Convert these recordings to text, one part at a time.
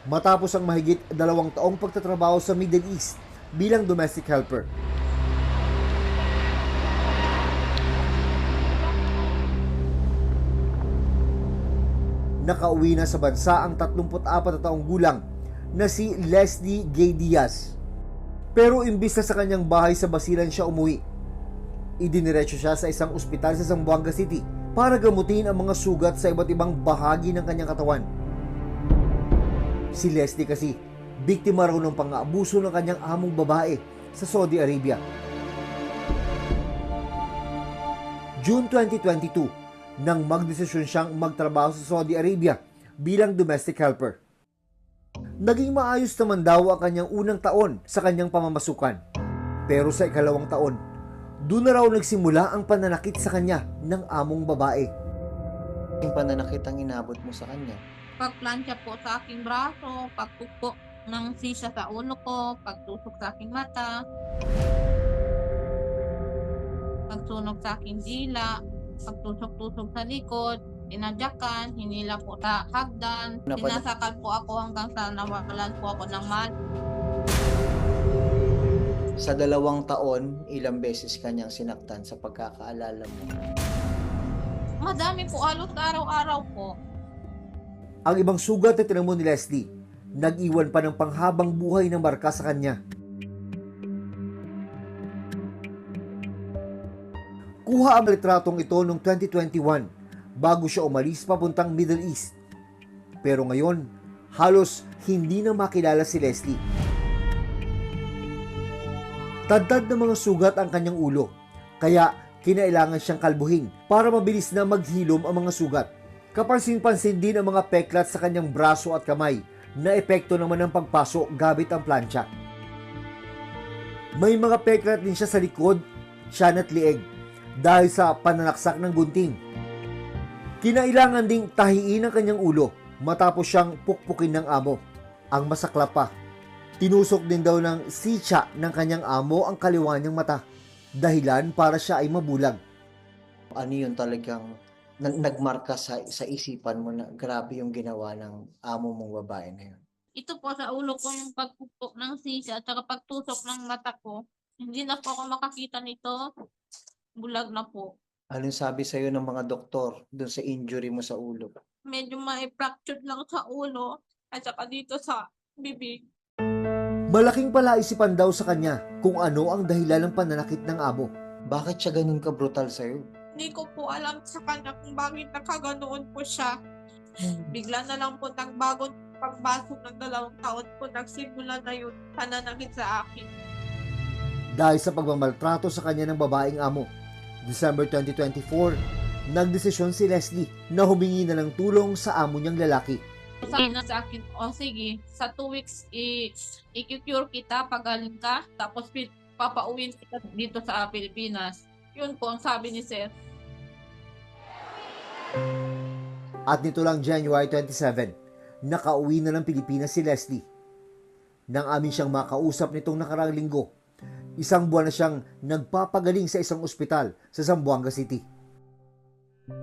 matapos ang mahigit 2 taong pagtatrabaho sa Middle East bilang domestic helper. Nakauwi na sa bansa ang 34 na taong gulang na si Leslie Gay Diaz. Pero imbis na sa kanyang bahay sa Basilan siya umuwi, idiniretso siya sa isang ospital sa Zamboanga City para gamutin ang mga sugat sa iba't ibang bahagi ng kanyang katawan. Si Leslie kasi, biktima raw ng pang-aabuso ng kanyang among babae sa Saudi Arabia. June 2022, nang magdesisyon siyang magtrabaho sa Saudi Arabia bilang domestic helper. Naging maayos naman daw ang kanyang unang taon sa kanyang pamamasukan. Pero sa ikalawang taon, doon na raw nagsimula ang pananakit sa kanya ng among babae. Yung pananakit ang inabot mo sa kanya? Pagplansya po sa aking braso, pagtukpo ng sisa sa ulo ko, pagtusok sa aking mata, pagsunog sa aking dila, pagtusok-tusok sa likod, inadyakan, hinila po sa hagdan, sinasakal po ako hanggang sa nawalan po ako ng mal. Sa 2 taon, ilang beses kanyang sinaktan sa pagkakaalala mo? Madami po, halos araw-araw po. Ang ibang sugat na tinamo ni Leslie, nag-iwan pa ng panghabang buhay ng marka sa kanya. Kuha ang litratong ito noong 2021 bago siya umalis papuntang Middle East. Pero ngayon, halos hindi na makilala si Leslie. Tadtad ng mga sugat ang kanyang ulo, kaya kinailangan siyang kalbuhin para mabilis na maghilom ang mga sugat. Kapansin-pansin din ang mga peklat sa kanyang braso at kamay na epekto naman ng pagpaso gamit ang plancha. May mga peklat din siya sa likod, tiyan at lieg dahil sa pananaksak ng gunting. Kinailangan ding tahiin ang kanyang ulo matapos siyang pukpukin ng amo. Ang masaklap pa, tinusok din daw ng sitya ng kanyang amo ang kaliwa niyang mata, dahilan para siya ay mabulag. Ano yun talagang nagmarka sa isipan mo na grabe yung ginawa ng amo mong babae na yun? Ito po sa ulo ko yung pagpukpok ng sisa at saka pagtusok ng mata ko. Hindi na po ako makakita nito. Bulag na po. Anong sabi sa'yo ng mga doktor dun sa injury mo sa ulo? Medyo may fracture lang sa ulo at saka dito sa bibig. Malaking palaisipan daw sa kanya kung ano ang dahilan ng pananakit ng amo. Bakit siya ganun ka-brutal sa'yo? Hindi ko po alam sa kanya kung bakit nakaganoon po siya. Bigla na lang po nagbagong pagbasok ng 2 taon po nagsimula na yun pananakit sa akin. Dahil sa pagmamaltrato sa kanya ng babaeng amo, December 2024, nagdesisyon si Leslie na humingi na ng tulong sa amo niyang lalaki. Sabi na sa akin, o sige, sa 2 weeks i-cure kita, pagaling ka, tapos papauwiin kita dito sa Pilipinas. Yun po ang sabi ni Sir. At nito lang January 27, nakauwi na ng Pilipinas si Leslie. Nang amin siyang makausap nitong nakaraang linggo, 1 buwan na siyang nagpapagaling sa isang ospital sa Zamboanga City.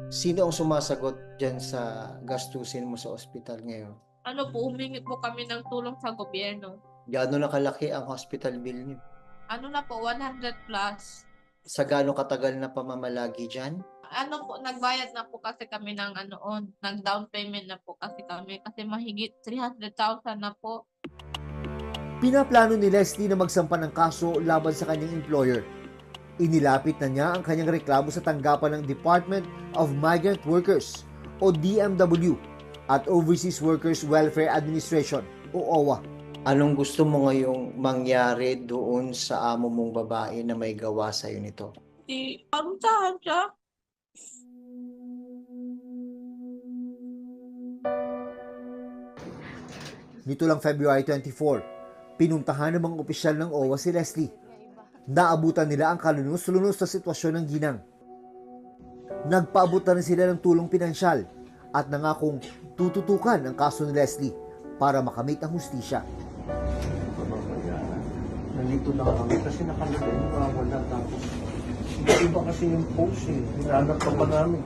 Sino ang sumasagot dyan sa gastusin mo sa ospital ngayon? Ano po, humingi po kami ng tulong sa gobyerno. Gaano na kalaki ang hospital bill niyo? Ano na po, 100 plus. Sa gaano katagal na pamamalagi dyan? Ano po, nagbayad na po kasi kami ng nag-down payment na po kasi kami kasi mahigit 300,000 na po. Pinaplano ni Leslie na magsampa ng kaso laban sa kanyang employer. Inilapit na niya ang kanyang reklamo sa tanggapan ng Department of Migrant Workers o DMW at Overseas Workers Welfare Administration o OWA. Anong gusto mo ngayong mangyari doon sa amo mong babae na may gawa sa'yo nito? Di, parusahan siya. Nito lang February 24, pinuntahan ng mga opisyal ng OWA si Leslie. Naabutan nila ang kalunos-lunos na sitwasyon ng ginang. Nagpaabot na rin sila ng tulong pinansyal at nangakong tututukan ang kaso ni Leslie para makamit ang hustisya. Nandito na kami kasi nakalagay wala tapos iba kasi yung post hinahanap pa namin.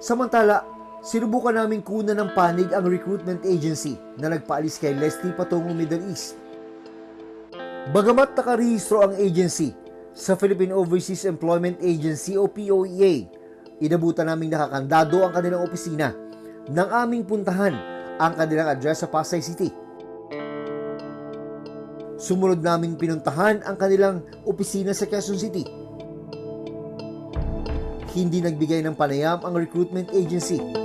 Samantala, Sinubukan namin kunan ng panig ang recruitment agency na nagpaalis kay Leslie patungong Middle East. Bagamat nakarehistro ang agency sa Philippine Overseas Employment Agency o POEA, inabutan naming nakakandado ang kanilang opisina nang aming puntahan ang kanilang address sa Pasay City. Sumunod naming pinuntahan ang kanilang opisina sa Quezon City. Hindi nagbigay ng panayam ang recruitment agency